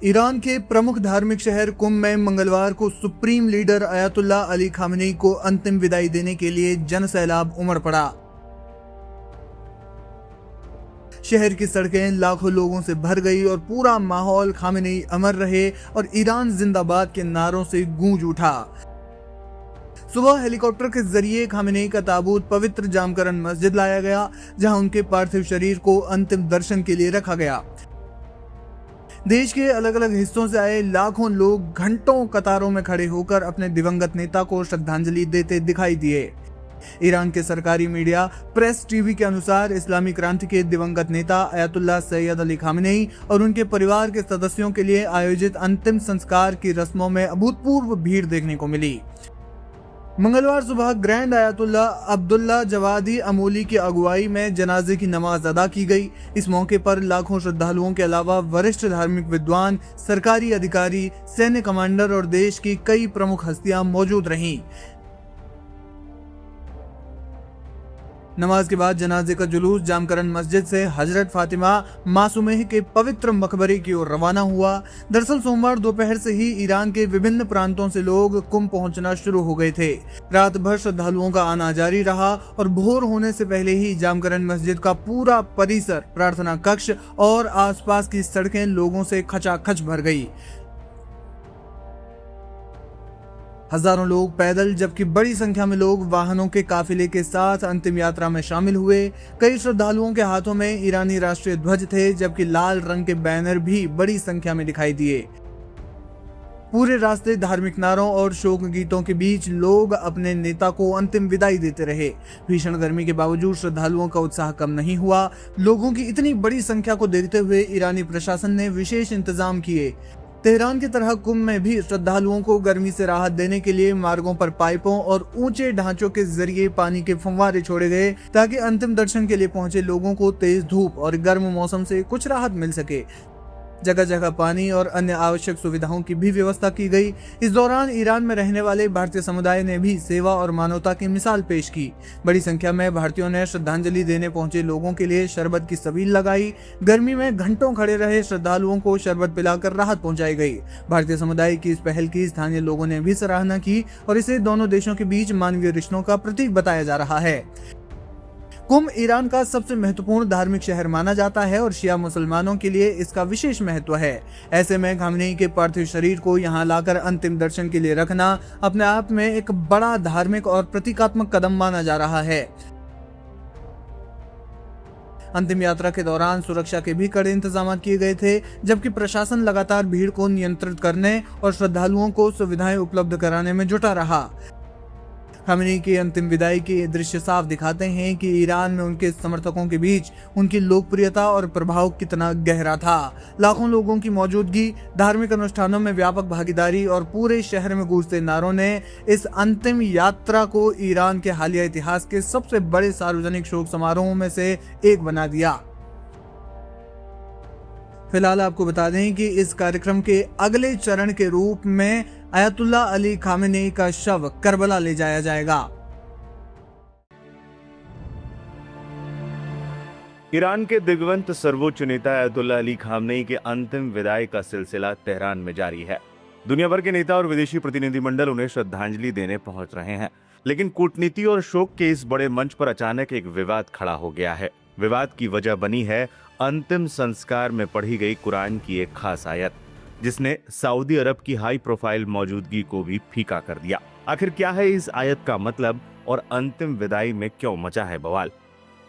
Iran के प्रमुख धार्मिक शहर कुम में मंगलवार को supreme leader Ayatollah Ali Khamenei को अंतिम विदाई देने के लिए जनसैलाब उमड़ पड़ा। शहर की सड़कें लाखों लोगों से भर गई और पूरा माहौल खामेनी अमर रहे और ईरान जिंदाबाद के नारों से गूंज उठा। सुबह हेलीकॉप्टर के जरिए खामेनी का ताबूत पवित्र जामकरन मस्जिद लाया गया, जहां उनके पार्थिव शरीर को अंतिम दर्शन के लिए रखा गया। देश के अलग अलग हिस्सों से आए लाखों लोग घंटों कतारों में खड़े होकर अपने दिवंगत नेता को श्रद्धांजलि देते दिखाई दिए। ईरान के सरकारी मीडिया प्रेस टीवी के अनुसार इस्लामी क्रांति के दिवंगत नेता अयातुल्ला सैयद अली खामेनी और उनके परिवार के सदस्यों के लिए आयोजित अंतिम संस्कार की रस्मों में अभूतपूर्व भीड़ देखने को मिली। मंगलवार सुबह ग्रैंड अयातुल्ला अब्दुल्ला जवादी अमोली की अगुवाई में जनाजे की नमाज अदा की गई। इस मौके पर लाखों श्रद्धालुओं के अलावा वरिष्ठ धार्मिक विद्वान, सरकारी अधिकारी, सैन्य कमांडर और देश की कई प्रमुख हस्तियां मौजूद रहीं। नमाज के बाद जनाजे का जुलूस जामकरन मस्जिद से हजरत फातिमा मासूमेह के पवित्र मकबरे की ओर रवाना हुआ। दरअसल सोमवार दोपहर से ही ईरान के विभिन्न प्रांतों से लोग कुंभ पहुंचना शुरू हो गए थे। रात भर श्रद्धालुओं का आना जारी रहा और भोर होने से पहले ही जामकरन मस्जिद का पूरा परिसर, प्रार्थना कक्ष और आसपास की सड़कें लोगों से खचाखच भर गई। हजारों लोग पैदल जबकि बड़ी संख्या में लोग वाहनों के काफिले के साथ अंतिम यात्रा में शामिल हुए। कई श्रद्धालुओं के हाथों में ईरानी राष्ट्रीय ध्वज थे, जबकि लाल रंग के बैनर भी बड़ी संख्या में दिखाई दिए। पूरे रास्ते धार्मिक नारों और शोक गीतों के बीच लोग अपने नेता को अंतिम विदाई देते रहे। भीषण गर्मी के बावजूद श्रद्धालुओं का उत्साह कम नहीं हुआ। लोगों की इतनी बड़ी संख्या को देखते हुए ईरानी प्रशासन ने विशेष इंतजाम किए। तेहरान की तरह कुंभ में भी श्रद्धालुओं को गर्मी से राहत देने के लिए मार्गों पर पाइपों और ऊंचे ढांचों के जरिए पानी के फव्वारे छोड़े गए, ताकि अंतिम दर्शन के लिए पहुंचे लोगों को तेज धूप और गर्म मौसम से कुछ राहत मिल सके। जगह जगह पानी और अन्य आवश्यक सुविधाओं की भी व्यवस्था की गई। इस दौरान ईरान में रहने वाले भारतीय समुदाय ने भी सेवा और मानवता की मिसाल पेश की। बड़ी संख्या में भारतीयों ने श्रद्धांजलि देने पहुंचे लोगों के लिए शरबत की सबील लगाई। गर्मी में घंटों खड़े रहे श्रद्धालुओं को शरबत पिलाकर राहत पहुंचाई गई। भारतीय समुदाय की इस पहल की स्थानीय लोगों ने भी सराहना की और इसे दोनों देशों के बीच मानवीय रिश्तों का प्रतीक बताया जा रहा है। कुंभ ईरान का सबसे महत्वपूर्ण धार्मिक शहर माना जाता है और शिया मुसलमानों के लिए इसका विशेष महत्व है। ऐसे में खामेनी के पार्थिव शरीर को यहां लाकर अंतिम दर्शन के लिए रखना अपने आप में एक बड़ा धार्मिक और प्रतीकात्मक कदम माना जा रहा है। अंतिम यात्रा के दौरान सुरक्षा के भी कड़े इंतजाम किए गए थे, जबकि प्रशासन लगातार भीड़ को नियंत्रित करने और श्रद्धालुओं को सुविधाएं उपलब्ध कराने में जुटा रहा। खामेनी की अंतिम विदाई के दृश्य साफ दिखाते हैं कि ईरान में उनके समर्थकों के बीच उनकी लोकप्रियता और प्रभाव कितना गहरा था। लाखों लोगों की मौजूदगी, धार्मिक अनुष्ठानों में व्यापक भागीदारी और पूरे शहर में गूंजते नारों ने इस अंतिम यात्रा को ईरान के हालिया इतिहास के सबसे बड़े सार्वजनिक शोक समारोहों में से एक बना दिया। फिलहाल आपको बता दें कि इस कार्यक्रम के अगले चरण के रूप में अयातुल्ला अली खामेनी का शव करबला ले जाया जाएगा। ईरान के दिग्वंत सर्वोच्च नेता अयातुल्ला अली खामेनी के अंतिम विदाई का सिलसिला तेहरान में जारी है। दुनिया भर के नेता और विदेशी प्रतिनिधिमंडल उन्हें श्रद्धांजलि देने पहुंच रहे हैं, लेकिन कूटनीति और शोक के इस बड़े मंच पर अचानक एक विवाद खड़ा हो गया है। विवाद की वजह बनी है अंतिम संस्कार में पढ़ी गई कुरान की एक खास आयत, जिसने सऊदी अरब की हाई प्रोफाइल मौजूदगी को भी फीका कर दिया। आखिर क्या है इस आयत का मतलब और अंतिम विदाई में क्यों मचा है बवाल?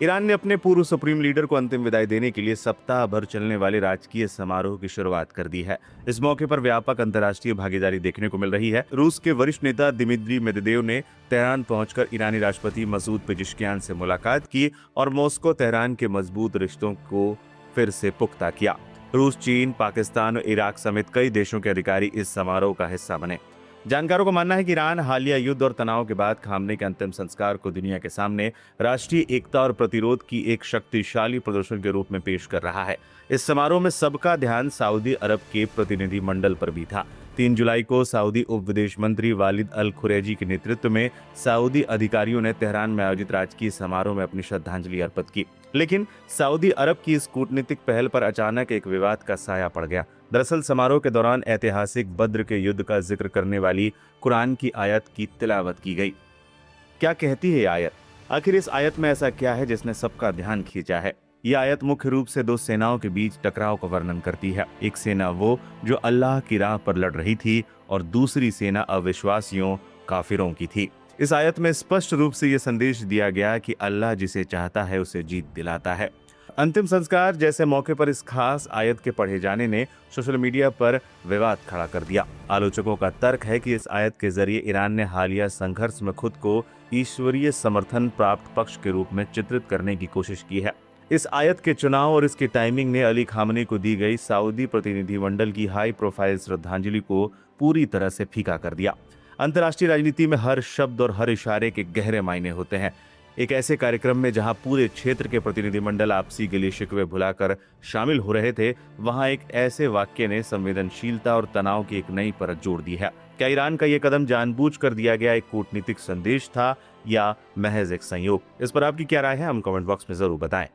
ईरान ने अपने पूर्व सुप्रीम लीडर को अंतिम विदाई देने के लिए सप्ताह भर चलने वाले राजकीय समारोह की शुरुआत कर दी है। इस मौके पर व्यापक अंतर्राष्ट्रीय भागीदारी देखने को मिल रही है। रूस के वरिष्ठ नेता दिमित्री मेदवेदेव ने तेहरान पहुंचकर ईरानी राष्ट्रपति मसूद पेजिशकियान से मुलाकात की और मॉस्को तेहरान के मजबूत रिश्तों को फिर से पुख्ता किया। रूस, चीन, पाकिस्तान और इराक समेत कई देशों के अधिकारी इस समारोह का हिस्सा बने। जानकारों का मानना है कि ईरान हालिया युद्ध और तनाव के बाद खामेनी के अंतिम संस्कार को दुनिया के सामने राष्ट्रीय एकता और प्रतिरोध की एक शक्तिशाली प्रदर्शन के रूप में पेश कर रहा है। इस समारोह में सबका ध्यान सऊदी अरब के प्रतिनिधिमंडल पर भी था। 3 जुलाई को सऊदी उप विदेश मंत्री वालिद अल खुरैजी के नेतृत्व में सऊदी अधिकारियों ने तेहरान में आयोजित राजकीय समारोह में अपनी श्रद्धांजलि अर्पित की। लेकिन सऊदी अरब की इस कूटनीतिक पहल पर अचानक एक विवाद का साया पड़ गया। दरअसल समारोह के दौरान ऐतिहासिक बद्र के युद्ध का जिक्र करने वाली कुरान की आयत की तिलावत की गई। क्या कहती है ये आयत? आखिर इस आयत में ऐसा क्या है जिसने सबका ध्यान खींचा है? यह आयत मुख्य रूप से 2 सेनाओं के बीच टकराव का वर्णन करती है। एक सेना वो जो अल्लाह की राह पर लड़ रही थी और दूसरी सेना अविश्वासियों काफिरों की थी। इस आयत में स्पष्ट रूप से यह संदेश दिया गया कि अल्लाह जिसे चाहता है उसे जीत दिलाता है। अंतिम संस्कार जैसे मौके पर इस खास आयत के पढ़े जाने ने सोशल मीडिया पर विवाद खड़ा कर दिया। आलोचकों का तर्क है कि इस आयत के जरिए ईरान ने हालिया संघर्ष में खुद को ईश्वरीय समर्थन प्राप्त पक्ष के रूप में चित्रित करने की कोशिश की है। इस आयत के चुनाव और इसकी टाइमिंग ने अली खामनी को दी गई सऊदी प्रतिनिधिमंडल की हाई प्रोफाइल श्रद्धांजलि को पूरी तरह से फीका कर दिया। अंतर्राष्ट्रीय राजनीति में हर शब्द और हर इशारे के गहरे मायने होते हैं। एक ऐसे कार्यक्रम में जहां पूरे क्षेत्र के प्रतिनिधिमंडल आपसी गिले शिकवे भुलाकर शामिल हो रहे थे, वहां एक ऐसे वाक्य ने संवेदनशीलता और तनाव की एक नई परत जोड़ दी है। क्या ईरान का यह कदम जानबूझकर दिया गया एक कूटनीतिक संदेश था या महज एक संयोग? इस पर आपकी क्या राय है? हम कमेंट बॉक्स में जरूर बताएं।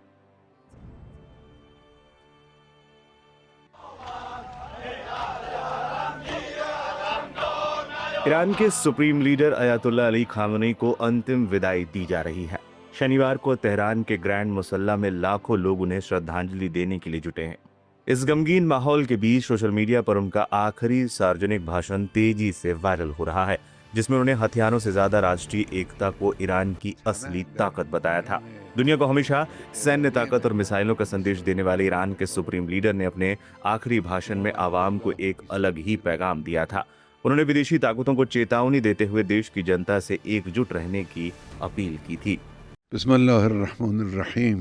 ईरान के सुप्रीम लीडर अयातुल्लाह अली खामनी को अंतिम विदाई दी जा रही है। शनिवार को तेहरान के ग्रैंड मुसल्ला में लाखों लोग उन्हें श्रद्धांजलि देने के लिए जुटे हैं। इस गमगीन माहौल के बीच सोशल मीडिया पर उनका आखिरी सार्वजनिक भाषण तेजी से वायरल हो रहा है, जिसमें उन्हें हथियारों से ज्यादा राष्ट्रीय एकता को ईरान की असली ताकत बताया था। दुनिया को हमेशा सैन्य ताकत और मिसाइलों का संदेश देने वाले ईरान के सुप्रीम लीडर ने अपने आखिरी भाषण में आवाम को एक अलग ही पैगाम दिया था। उन्होंने विदेशी ताकतों को चेतावनी देते हुए देश की जनता से एकजुट रहने की अपील की थी। बिस्मिल्लाहिर्रहमानिर्रहीम।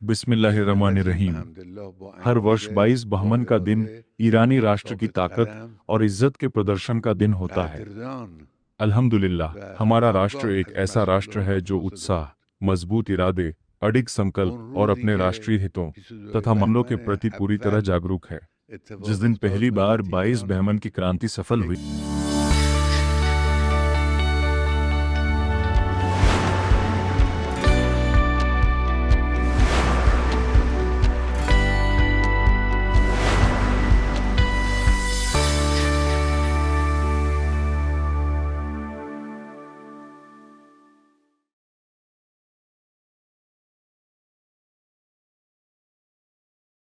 बिस्मिल्लाहिर्रहमानिर्रहीम। हर वर्ष 22 बहमन का दिन ईरानी राष्ट्र की ताकत और इज्जत के प्रदर्शन का दिन होता है। अल्हम्दुलिल्लाह, हमारा राष्ट्र एक ऐसा राष्ट्र है जो उत्साह, मजबूत इरादे, अडिग संकल्प और अपने राष्ट्रीय हितों तथा मामलों के प्रति पूरी तरह जागरूक है। जिस दिन पहली बार 22 बहमन की क्रांति सफल हुई